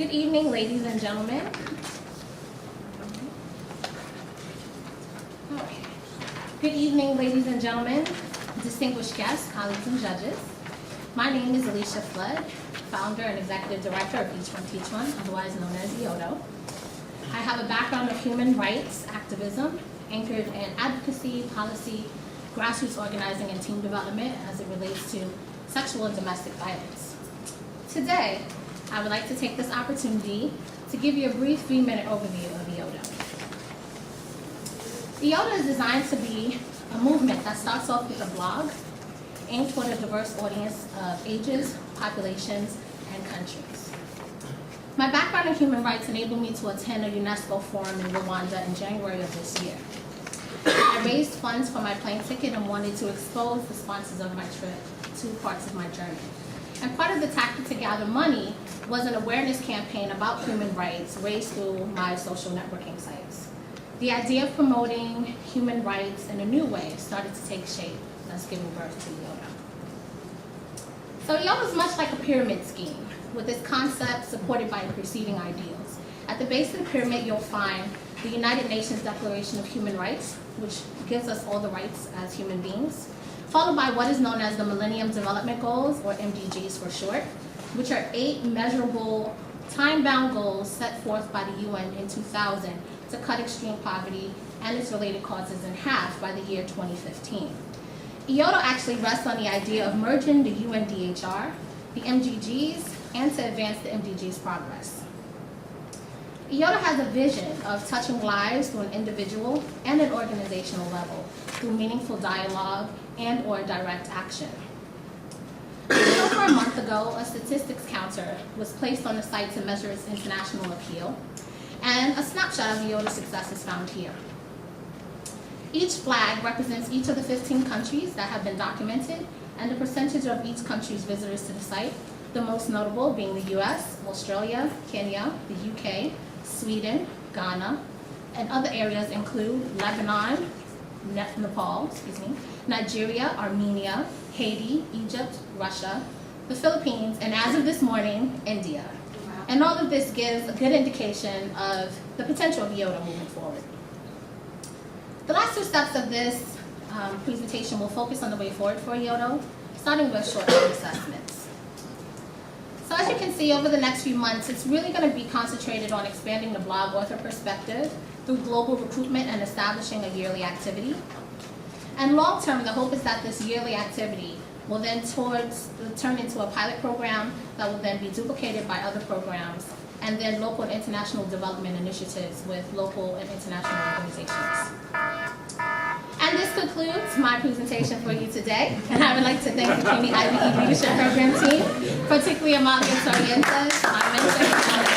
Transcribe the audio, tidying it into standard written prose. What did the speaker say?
Good evening, ladies and gentlemen. Good evening, ladies and gentlemen, distinguished guests, colleagues, and judges. My name is Alicia Flood, founder and executive director of Each One Teach One, otherwise known as EODO. I have a background of human rights activism, anchored in advocacy, policy, grassroots organizing, and team development as it relates to sexual and domestic violence. Today, I would like to take this opportunity to give you a brief 3-minute overview of EODO. EODO is designed to be a movement that starts off with a blog aimed toward a diverse audience of ages, populations, and countries. My background in human rights enabled me to attend a UNESCO forum in Rwanda in January of this year. I raised funds for my plane ticket and wanted to expose the sponsors of my trip to parts of my journey. And part of the tactic to gather money was an awareness campaign about human rights raised through my social networking sites. The idea of promoting human rights in a new way started to take shape, thus giving birth to EODO. So EODO is much like a pyramid scheme, with its concept supported by preceding ideals. At the base of the pyramid, you'll find the United Nations Declaration of Human Rights, which gives us all the rights as human beings, followed by what is known as the Millennium Development Goals, or MDGs for short, which are 8 measurable, time-bound goals set forth by the UN in 2000 to cut extreme poverty and its related causes in half by the year 2015. EODO actually rests on the idea of merging the UNDHR, the MDGs, and to advance the MDGs' progress. EODO has a vision of touching lives through an individual and an organizational level through meaningful dialogue and or direct action. Over a month ago, a statistics counter was placed on the site to measure its international appeal, and a snapshot of EODO's success is found here. Each flag represents each of the 15 countries that have been documented and the percentage of each country's visitors to the site, the most notable being the US, Australia, Kenya, the UK, Sweden, Ghana, and other areas include Lebanon, Nepal, Nigeria, Armenia, Haiti, Egypt, Russia, the Philippines, and as of this morning, India. Wow. And all of this gives a good indication of the potential of EODO moving forward. The last 2 steps of this presentation will focus on the way forward for EODO, starting with short-term assessments. So as you can see, over the next few months, it's really going to be concentrated on expanding the blog author perspective through global recruitment and establishing a yearly activity. And long term, the hope is that this yearly activity will then turn into a pilot program that will then be duplicated by other programs, and then local and international development initiatives with local and international organizations. And this concludes my presentation for you today. And I would like to thank the CUNY IVE Leadership Program team, particularly Amalia Sorientas, my mentor.